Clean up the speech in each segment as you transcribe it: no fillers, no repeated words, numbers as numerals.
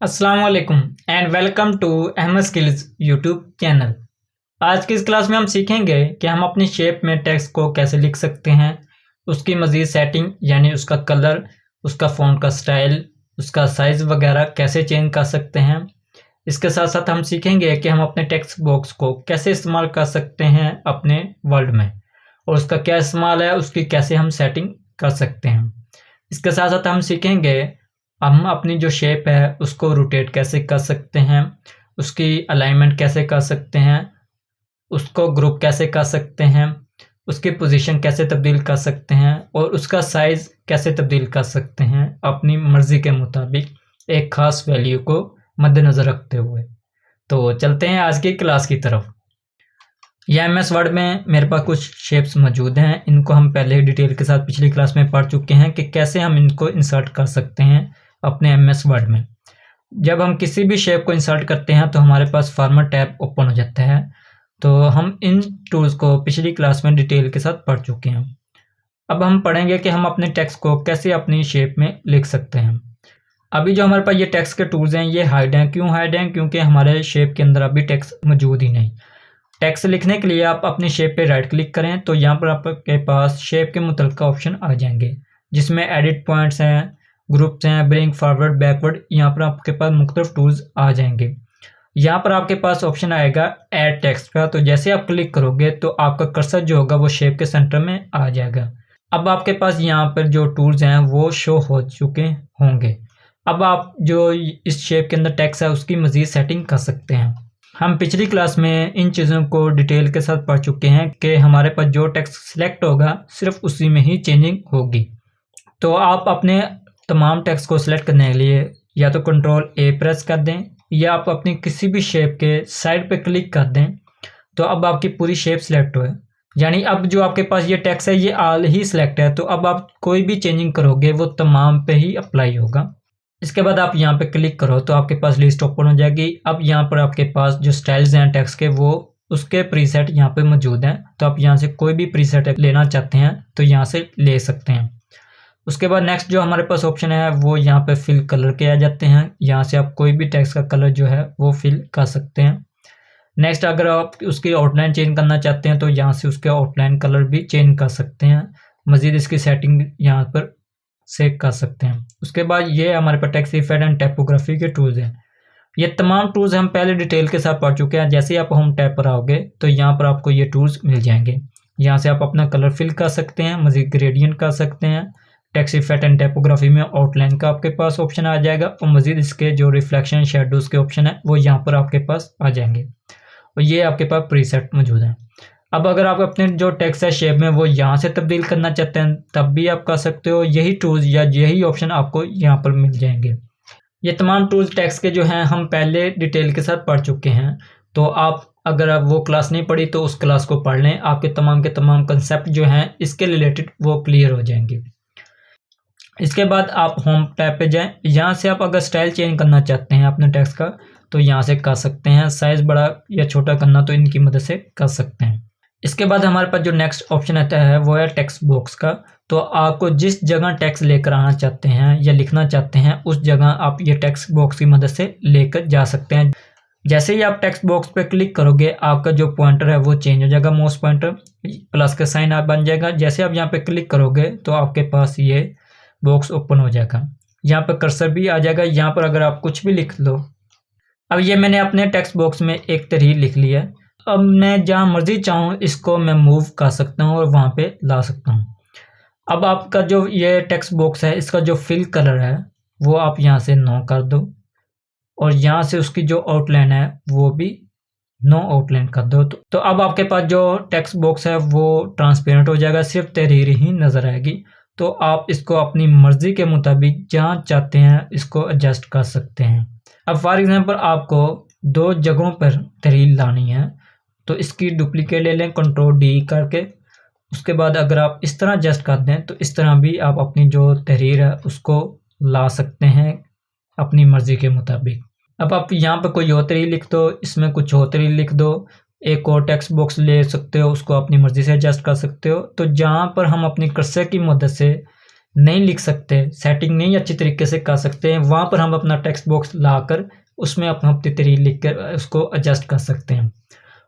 अस्सलाम वालेकुम and welcome to Ahmad skills YouTube channel. आज की इस क्लास में हम सीखेंगे कि हम अपनी शेप में टेक्स्ट को कैसे लिख सकते हैं, उसकी मज़ीद सेटिंग यानी उसका कलर, उसका फ़ॉन्ट का स्टाइल, उसका साइज़ वगैरह कैसे चेंज कर सकते हैं। इसके साथ साथ हम सीखेंगे कि हम अपने टेक्स्ट बॉक्स को कैसे इस्तेमाल कर सकते हैं अपने वर्ड में और उसका क्या इस्तेमाल है, उसकी कैसे हम सेटिंग कर सकते हैं। इसके साथ साथ हम सीखेंगे हम अपनी जो शेप है उसको रोटेट कैसे कर सकते हैं, उसकी अलाइनमेंट कैसे कर सकते हैं, उसको ग्रुप कैसे कर सकते हैं, उसकी पोजीशन कैसे तब्दील कर सकते हैं और उसका साइज़ कैसे तब्दील कर सकते हैं अपनी मर्ज़ी के मुताबिक एक ख़ास वैल्यू को मद्देनज़र रखते हुए। तो चलते हैं आज की क्लास की तरफ। यह एमएस वर्ड में मेरे पास कुछ शेप्स मौजूद हैं। इनको हम पहले ही डिटेल के साथ पिछली क्लास में पढ़ चुके हैं कि कैसे हम इनको इंसर्ट कर सकते हैं अपने एमएस वर्ड में। जब हम किसी भी शेप को इंसर्ट करते हैं तो हमारे पास फॉर्मेट टैब ओपन हो जाता है। तो हम इन टूल्स को पिछली क्लास में डिटेल के साथ पढ़ चुके हैं। अब हम पढ़ेंगे कि हम अपने टेक्स्ट को कैसे अपनी शेप में लिख सकते हैं। अभी जो हमारे पास ये टेक्स्ट के टूल्स हैं ये हाइड हैं। क्यों हाइड हैं? क्योंकि हमारे शेप के अंदर अभी टेक्स्ट मौजूद ही नहीं। टेक्स्ट लिखने के लिए आप अपनी शेप पे राइट क्लिक करें तो यहाँ पर आपके पास शेप के मुतल्लिका ऑप्शन आ जाएंगे, जिसमें एडिट पॉइंट्स हैं, ग्रुप्स हैं, ब्रिंग फॉरवर्ड बैकवर्ड। यहाँ पर आपके पास मुख्तलिफ टूल्स आ जाएंगे। यहाँ पर आपके पास ऑप्शन आएगा ऐड टेक्स्ट का। तो जैसे आप क्लिक करोगे तो आपका कर्सर जो होगा वो शेप के सेंटर में आ जाएगा। अब आपके पास यहाँ पर जो टूल्स हैं वो शो हो चुके होंगे। अब आप जो इस शेप के अंदर टेक्स्ट है उसकी मज़ीद सेटिंग कर सकते हैं। हम पिछली क्लास में इन चीज़ों को डिटेल के साथ पढ़ चुके हैं कि हमारे पास जो टेक्स्ट सिलेक्ट होगा सिर्फ उसी में ही चेंजिंग होगी। तो आप अपने तमाम टेक्स्ट को सिलेक्ट करने के लिए या तो कंट्रोल ए प्रेस कर दें या आप अपनी किसी भी शेप के साइड पे क्लिक कर दें। तो अब आपकी पूरी शेप सिलेक्ट हो, यानी अब जो आपके पास ये टेक्स्ट है ये ऑल ही सिलेक्ट है। तो अब आप कोई भी चेंजिंग करोगे वो तमाम पे ही अप्लाई होगा। इसके बाद आप यहाँ पे क्लिक करो तो आपके पास लिस्ट ओपन हो जाएगी। अब यहाँ पर आपके पास जो स्टाइल्स हैं टेक्स्ट के वो उसके प्रीसेट यहाँ पे मौजूद हैं। तो आप यहाँ से कोई भी प्रीसेट लेना चाहते हैं तो यहाँ से ले सकते हैं। उसके बाद नेक्स्ट जो हमारे पास ऑप्शन है वो यहाँ पे फिल कलर के आ जाते हैं। यहाँ से आप कोई भी टेक्स्ट का कलर जो है वो फिल कर सकते हैं। नेक्स्ट अगर आप उसकी आउटलाइन चेंज करना चाहते हैं तो यहाँ से उसके आउटलाइन कलर भी चेंज कर सकते हैं। मज़ीद इसकी सेटिंग यहाँ पर से कर सकते हैं। उसके बाद ये हमारे पास टेक्स्ट इफेक्ट एंड टाइपोग्राफी के टूल्स हैं। ये तमाम टूल्स हम पहले डिटेल के साथ पढ़ चुके हैं। जैसे ही आप होम टैब पर आओगे तो यहाँ पर आपको ये टूल्स मिल जाएंगे। यहाँ से आप अपना कलर फिल कर सकते हैं, मज़ीद ग्रेडियंट कर सकते हैं। टेक्स्ट इफेक्ट एंड टाइपोग्राफी में आउटलाइन का आपके पास ऑप्शन आ जाएगा और मज़ीद इसके जो रिफ्लेक्शन शेडोज़ के ऑप्शन है वो यहाँ पर आपके पास आ जाएंगे और ये आपके पास प्रीसेट मौजूद है। अब अगर आप अपने जो टेक्स्ट है शेप में वो यहाँ से तब्दील करना चाहते हैं तब भी आप कर सकते हो। यही टूल्स या यही ऑप्शन आपको यहाँ पर मिल जाएंगे। ये तमाम टूल्स टेक्स्ट के जो हैं हम पहले डिटेल के साथ पढ़ चुके हैं। तो आप अगर आप वो क्लास नहीं पढ़ी तो उस क्लास को पढ़ लें। आपके तमाम के तमाम कंसेप्ट जो हैं इसके रिलेटेड वो क्लियर हो जाएंगे। इसके बाद आप होम टैब पे जाएं। यहाँ से आप अगर स्टाइल चेंज करना चाहते हैं अपने टेक्स्ट का तो यहाँ से कर सकते हैं। साइज़ बड़ा या छोटा करना तो इनकी मदद से कर सकते हैं। इसके बाद हमारे पास जो नेक्स्ट ऑप्शन आता है वो है टेक्स्ट बॉक्स का। तो आपको जिस जगह टेक्स्ट लेकर आना चाहते हैं या लिखना चाहते हैं उस जगह आप ये टेक्स्ट बॉक्स की मदद से लेकर जा सकते हैं। जैसे ही आप टेक्स्ट बॉक्स पे क्लिक करोगे आपका जो पॉइंटर है वो चेंज हो जाएगा। माउस पॉइंटर प्लस का साइन आप बन जाएगा। जैसे आप यहाँ पे क्लिक करोगे तो आपके पास ये बॉक्स ओपन हो जाएगा। यहाँ पर कर्सर भी आ जाएगा। यहाँ पर अगर आप कुछ भी लिख लो, अब ये मैंने अपने टेक्स्ट बॉक्स में एक तहरीर लिख लिया है। अब मैं जहाँ मर्जी चाहूँ इसको मैं मूव कर सकता हूँ और वहाँ पे ला सकता हूँ। अब आपका जो ये टेक्स्ट बॉक्स है इसका जो फिल कलर है वो आप यहाँ से नो कर दो और यहाँ से उसकी जो आउटलाइन है वो भी नो आउटलाइन कर दो। तो अब आपके पास जो टेक्स्ट बॉक्स है वो ट्रांसपेरेंट हो जाएगा, सिर्फ तहरीर ही नज़र आएगी। तो आप इसको अपनी मर्ज़ी के मुताबिक जहाँ चाहते हैं इसको एडजस्ट कर सकते हैं। अब फॉर एग्ज़ाम्पल आपको दो जगहों पर तहरीर लानी है तो इसकी डुप्लीकेट ले लें कंट्रोल डी करके। उसके बाद अगर आप इस तरह एडजस्ट कर दें तो इस तरह भी आप अपनी जो तहरीर है उसको ला सकते हैं अपनी मर्ज़ी के मुताबिक। अब आप यहाँ पर कोई और तहरीर लिख दो, इसमें कुछ और तहरीर लिख दो, एक और टेक्स्ट बॉक्स ले सकते हो, उसको अपनी मर्ज़ी से एडजस्ट कर सकते हो। तो जहाँ पर हम अपनी कर्सर की मदद से नहीं लिख सकते, सेटिंग नहीं अच्छी तरीके से कर सकते हैं, वहाँ पर हम अपना टेक्स्ट बॉक्स लाकर उसमें अपनी तरीके लिख कर उसको एडजस्ट कर सकते हैं।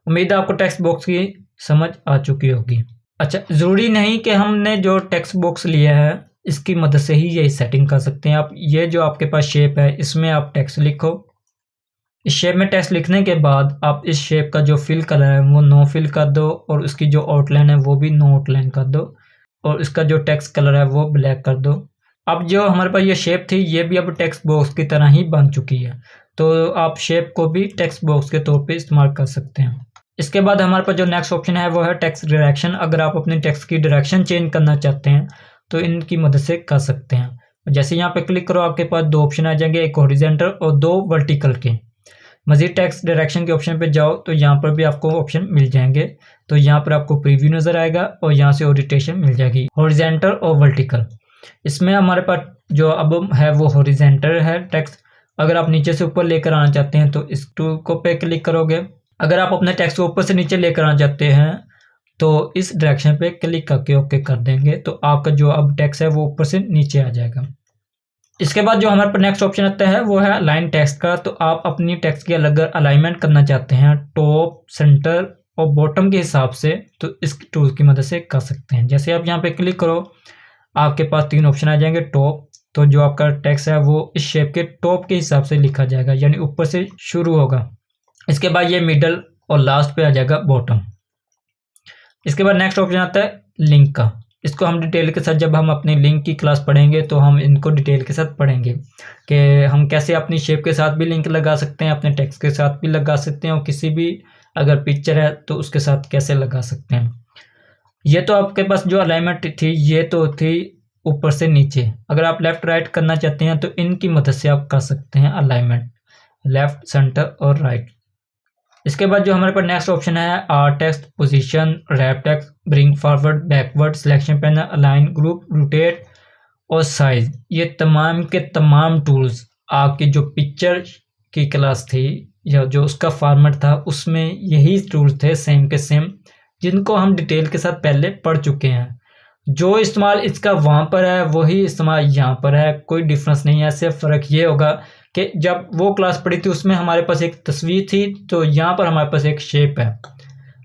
उम्मीद है आपको टेक्स्ट बॉक्स की समझ आ चुकी होगी। अच्छा, ज़रूरी नहीं कि हमने जो टेक्स्ट बॉक्स लिया है इसकी मदद से ही यही सेटिंग कर सकते हैं आप। ये जो आपके पास शेप है इसमें आप टेक्स्ट लिखो। इस शेप में टेक्स्ट लिखने के बाद आप इस शेप का जो फिल कलर है वो नो फिल कर दो और उसकी जो आउटलाइन है वो भी नो आउटलाइन कर दो और इसका जो टेक्स्ट कलर है वो ब्लैक कर दो। अब जो हमारे पास ये शेप थी ये भी अब टेक्स्ट बॉक्स की तरह ही बन चुकी है, तो आप शेप को भी टेक्स्ट बॉक्स के तौर पे इस्तेमाल कर सकते हैं। इसके बाद हमारे पास जो नेक्स्ट ऑप्शन है वो है टेक्स्ट डायरेक्शन। अगर आप अपने टेक्स्ट की डायरेक्शन चेंज करना चाहते हैं तो इनकी मदद से कर सकते हैं। जैसे यहाँ पे क्लिक करो आपके पास दो ऑप्शन आ जाएंगे, एक हॉरिजॉन्टल और दो वर्टिकल के। मज़ीद टेक्स्ट डायरेक्शन के ऑप्शन पे जाओ तो यहाँ पर भी आपको ऑप्शन मिल जाएंगे। तो यहाँ पर आपको प्रीव्यू नज़र आएगा और यहाँ से ओरिएंटेशन मिल जाएगी, हॉरिजॉन्टल और वर्टिकल। इसमें हमारे पास जो अब है वो हॉरिजॉन्टल है टेक्स्ट। अगर आप नीचे से ऊपर लेकर आना चाहते हैं तो इस टू को पे क्लिक करोगे। अगर आप अपने टेक्स्ट को ऊपर से नीचे लेकर आना चाहते हैं तो इस डायरेक्शन पे क्लिक करके ओके कर देंगे तो आपका जो अब टेक्स्ट है वो ऊपर से नीचे आ जाएगा। इसके बाद जो हमारे पास नेक्स्ट ऑप्शन आता है वो है अलाइन टेक्स्ट का। तो आप अपनी टेक्स्ट की अलग अलाइनमेंट करना चाहते हैं टॉप, सेंटर और बॉटम के हिसाब से, तो इस टूल की मदद से कर सकते हैं। जैसे आप यहाँ पे क्लिक करो आपके पास तीन ऑप्शन आ जाएंगे। टॉप, तो जो आपका टेक्स्ट है वो इस शेप के टॉप के हिसाब से लिखा जाएगा, यानी ऊपर से शुरू होगा। इसके बाद ये मिडल और लास्ट पे आ जाएगा बॉटम। इसके बाद नेक्स्ट ऑप्शन आता है लिंक का। इसको हम डिटेल के साथ जब हम अपनी लिंक की क्लास पढ़ेंगे तो हम इनको डिटेल के साथ पढ़ेंगे कि हम कैसे अपनी शेप के साथ भी लिंक लगा सकते हैं, अपने टेक्स्ट के साथ भी लगा सकते हैं और किसी भी अगर पिक्चर है तो उसके साथ कैसे लगा सकते हैं। ये तो आपके पास जो अलाइनमेंट थी ये तो थी ऊपर से नीचे। अगर आप लेफ्ट राइट करना चाहते हैं तो इनकी मदद से आप कर सकते हैं अलाइनमेंट, लेफ्ट, सेंटर और राइट। इसके बाद जो हमारे पास नेक्स्ट ऑप्शन है alt text, position, wrap text, bring forward, backward, selection panel, align, group, rotate और साइज। ये तमाम के तमाम टूल्स आपकी जो पिक्चर की क्लास थी या जो उसका फॉर्मेट था उसमें यही टूल्स थे सेम के सेम, जिनको हम डिटेल के साथ पहले पढ़ चुके हैं। जो इस्तेमाल इसका वहाँ पर है वही इस्तेमाल यहाँ पर है, कोई डिफरेंस नहीं है। सिर्फ फ़र्क ये होगा कि जब वो क्लास पढ़ी थी उसमें हमारे पास एक तस्वीर थी तो यहाँ पर हमारे पास एक शेप है।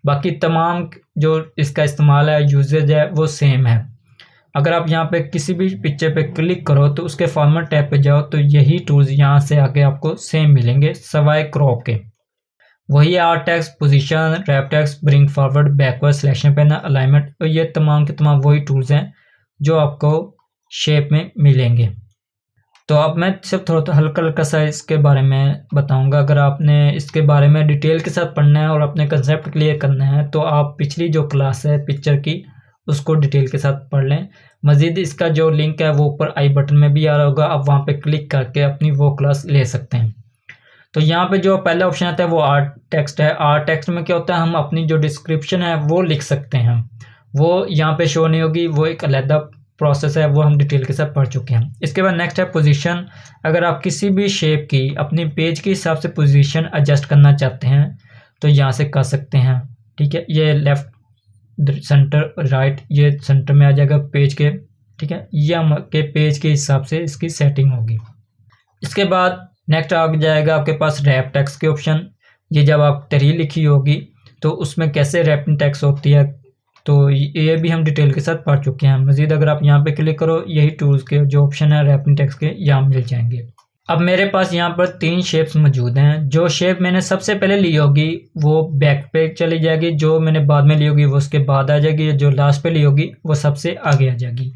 बाकी तमाम जो इसका इस्तेमाल है, यूजेज है, वो सेम है। अगर आप यहाँ पे किसी भी पिक्चर पे क्लिक करो तो उसके फॉर्मेट टैब पे जाओ तो यही टूल्स यहाँ से आके आपको सेम मिलेंगे सवाए क्रॉप के। वही alt text, position, wrap text, bring forward, backward, selection panel, alignment, तो ये तमाम के तमाम वही टूल्स हैं जो आपको शेप में मिलेंगे। तो अब मैं सिर्फ थोड़ा हल्का हल्का सा इसके बारे में बताऊंगा। अगर आपने इसके बारे में डिटेल के साथ पढ़ना है और अपने कंसेप्ट क्लियर करना है तो आप पिछली जो क्लास है पिक्चर की उसको डिटेल के साथ पढ़ लें। मज़ीद इसका जो लिंक है वो ऊपर आई बटन में भी आ रहा होगा, आप वहाँ पे क्लिक करके अपनी वो क्लास ले सकते हैं। तो यहाँ पे जो पहला ऑप्शन आता है वो आर्ट टेक्स्ट है। आर्ट टेक्स्ट में क्या होता है, हम अपनी जो डिस्क्रिप्शन है वो लिख सकते हैं। वो यहाँ पे शो नहीं होगी, वो एक अलग प्रोसेस है, वो हम डिटेल के साथ पढ़ चुके हैं। इसके बाद नेक्स्ट है पोजीशन। अगर आप किसी भी शेप की अपनी पेज के हिसाब से पोजीशन एडजस्ट करना चाहते हैं तो यहाँ से कर सकते हैं। ठीक है, ये लेफ्ट, सेंटर, राइट, ये सेंटर में आ जाएगा पेज के। ठीक है, ये हम के पेज के हिसाब से इसकी सेटिंग होगी। इसके बाद नेक्स्ट आ जाएगा आपके पास रैप टेक्स्ट के ऑप्शन। ये जब आप तहरीर लिखी होगी तो उसमें कैसे रैपिंग टेक्स्ट होती है तो ये भी हम डिटेल के साथ पढ़ चुके हैं। मज़ीद अगर आप यहाँ पे क्लिक करो यही टूल्स के जो ऑप्शन है रैपिंग टेक्स्ट के यहाँ मिल जाएंगे। अब मेरे पास यहाँ पर 3 शेप्स मौजूद हैं। जो शेप मैंने सबसे पहले ली होगी वो बैक पे चली जाएगी, जो मैंने बाद में ली होगी वो उसके बाद आ जाएगी, जो लास्ट पे ली होगी वो सबसे आगे आ जाएगी।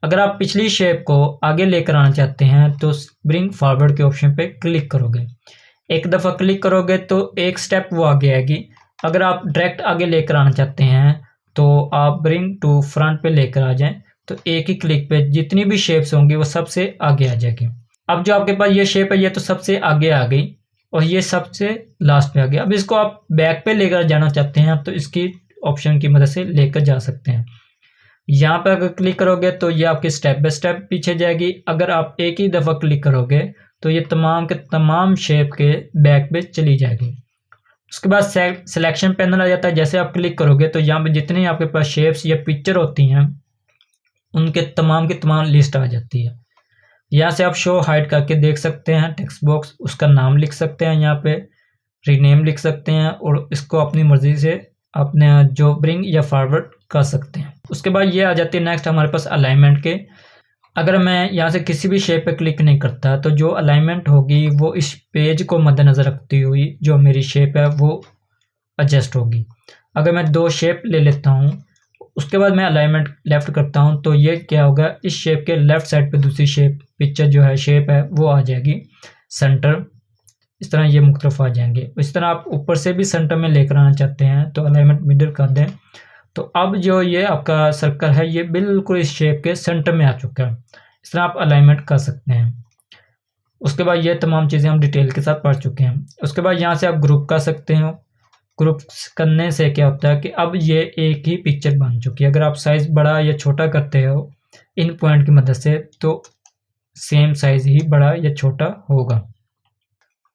अगर आप पिछली शेप को आगे लेकर आना चाहते हैं तो ब्रिंग फॉरवर्ड के ऑप्शन पे क्लिक करोगे। एक दफ़ा क्लिक करोगे तो एक स्टेप वो आगे आएगी। अगर आप डायरेक्ट आगे लेकर आना चाहते हैं तो आप ब्रिंग टू फ्रंट पे लेकर आ जाएं तो एक ही क्लिक पे जितनी भी शेप्स होंगी वो सबसे आगे आ जाएगी। अब जो आपके पास ये शेप है ये तो सबसे आगे आ गई और ये सबसे लास्ट पे आ गया। अब इसको आप बैक पे लेकर जाना चाहते हैं तो इसकी ऑप्शन की मदद से लेकर जा सकते हैं। यहाँ पर अगर क्लिक करोगे तो ये आपकी स्टेप बाय स्टेप पीछे जाएगी। अगर आप एक ही दफ़ा क्लिक करोगे तो ये तमाम के तमाम शेप के बैक पे चली जाएगी। उसके बाद सिलेक्शन पैनल आ जाता है। जैसे आप क्लिक करोगे तो यहाँ पे जितनी आपके पास शेप्स या पिक्चर होती हैं उनके तमाम की तमाम लिस्ट आ जाती है। यहाँ से आप शो हाइड करके देख सकते हैं टेक्स्ट बॉक्स, उसका नाम लिख सकते हैं, यहाँ पे रीनेम लिख सकते हैं और इसको अपनी मर्जी से अपने जो ब्रिंग या फॉरवर्ड कर सकते हैं। उसके बाद ये आ जाती है नेक्स्ट हमारे पास अलाइनमेंट के। अगर मैं यहाँ से किसी भी शेप पे क्लिक नहीं करता तो जो अलाइनमेंट होगी वो इस पेज को मद्देनज़र रखती हुई जो मेरी शेप है वो एडजस्ट होगी। अगर मैं 2 शेप ले लेता हूँ, उसके बाद मैं अलाइनमेंट लेफ़्ट करता हूँ, तो ये क्या होगा, इस शेप के लेफ़्ट साइड पे दूसरी शेप पिक्चर जो है शेप है वो आ जाएगी सेंटर। इस तरह ये मुख्तलिफ आ जाएंगे। इस तरह आप ऊपर से भी सेंटर में लेकर आना चाहते हैं तो अलाइनमेंट मिडल कर दें। तो अब जो ये आपका सर्कल है ये बिल्कुल इस शेप के सेंटर में आ चुका है। इस तरह आप अलाइनमेंट कर सकते हैं। उसके बाद ये तमाम चीज़ें हम डिटेल के साथ पढ़ चुके हैं। उसके बाद यहाँ से आप ग्रुप कर सकते हो। ग्रुप करने से क्या होता है कि अब ये एक ही पिक्चर बन चुकी है। अगर आप साइज़ बड़ा या छोटा करते हो इन पॉइंट की मदद से तो सेम साइज़ ही बड़ा या छोटा होगा।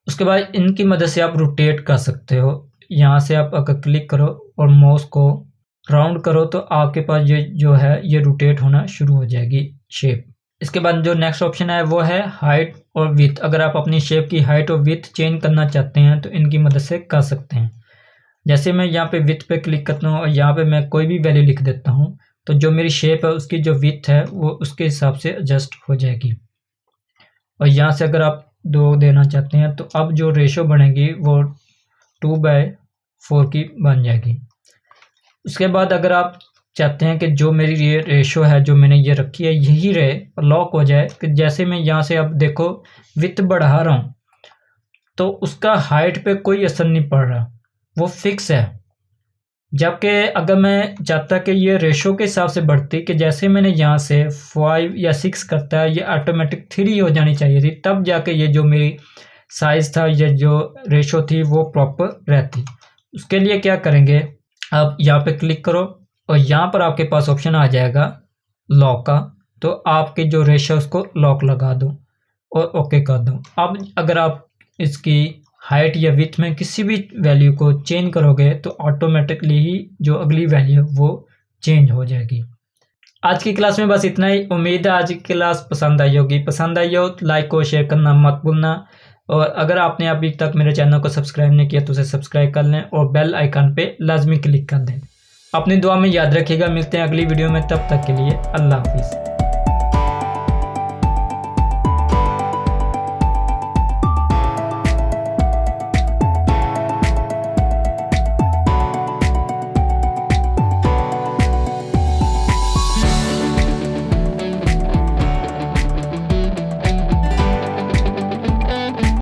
उसके बाद इनकी मदद से आप रोटेट कर सकते हो। यहाँ से आप अगर क्लिक करो और माउस को राउंड करो तो आपके पास ये जो है ये रोटेट होना शुरू हो जाएगी शेप। इसके बाद जो नेक्स्ट ऑप्शन है वो है हाइट और विड्थ। अगर आप अपनी शेप की हाइट और विड्थ चेंज करना चाहते हैं तो इनकी मदद से कर सकते हैं। जैसे मैं यहाँ पे विड्थ पे क्लिक करता हूँ और यहाँ पे मैं कोई भी वैल्यू लिख देता हूँ तो जो मेरी शेप है उसकी जो विड्थ है वो उसके हिसाब से एडजस्ट हो जाएगी। और यहाँ से अगर आप 2 देना चाहते हैं तो अब जो रेशो बनेगी वो 2/4 की बन जाएगी। उसके बाद अगर आप चाहते हैं कि जो मेरी ये रेशो है जो मैंने ये रखी है यही रहे और लॉक हो जाए, कि जैसे मैं यहाँ से अब देखो विड्थ बढ़ा रहा हूँ तो उसका हाइट पे कोई असर नहीं पड़ रहा, वो फिक्स है। जबकि अगर मैं चाहता कि ये रेशो के हिसाब से बढ़ती, कि जैसे मैंने यहाँ से 5 या 6 करता है ये ऑटोमेटिक 3 हो जानी चाहिए थी, तब जाके ये जो मेरी साइज़ था ये जो रेशो थी वो प्रॉपर रहती। उसके लिए क्या करेंगे, आप यहाँ पे क्लिक करो और यहाँ पर आपके पास ऑप्शन आ जाएगा लॉक का, तो आपके जो रेशो उसको लॉक लगा दो और ओके कर दो। अब अगर आप इसकी हाइट या विड्थ में किसी भी वैल्यू को चेंज करोगे तो ऑटोमेटिकली ही जो अगली वैल्यू है वो चेंज हो जाएगी। आज की क्लास में बस इतना ही। उम्मीद है आज की क्लास पसंद आई होगी। पसंद आई हो तो लाइक और शेयर करना मत भूलना। और अगर आपने अभी तक मेरे चैनल को सब्सक्राइब नहीं किया तो उसे सब्सक्राइब कर लें और बेल आइकन पे लाजमी क्लिक कर दें। अपनी दुआ में याद रखिएगा। मिलते हैं अगली वीडियो में, तब तक के लिए अल्लाह हाफिज़।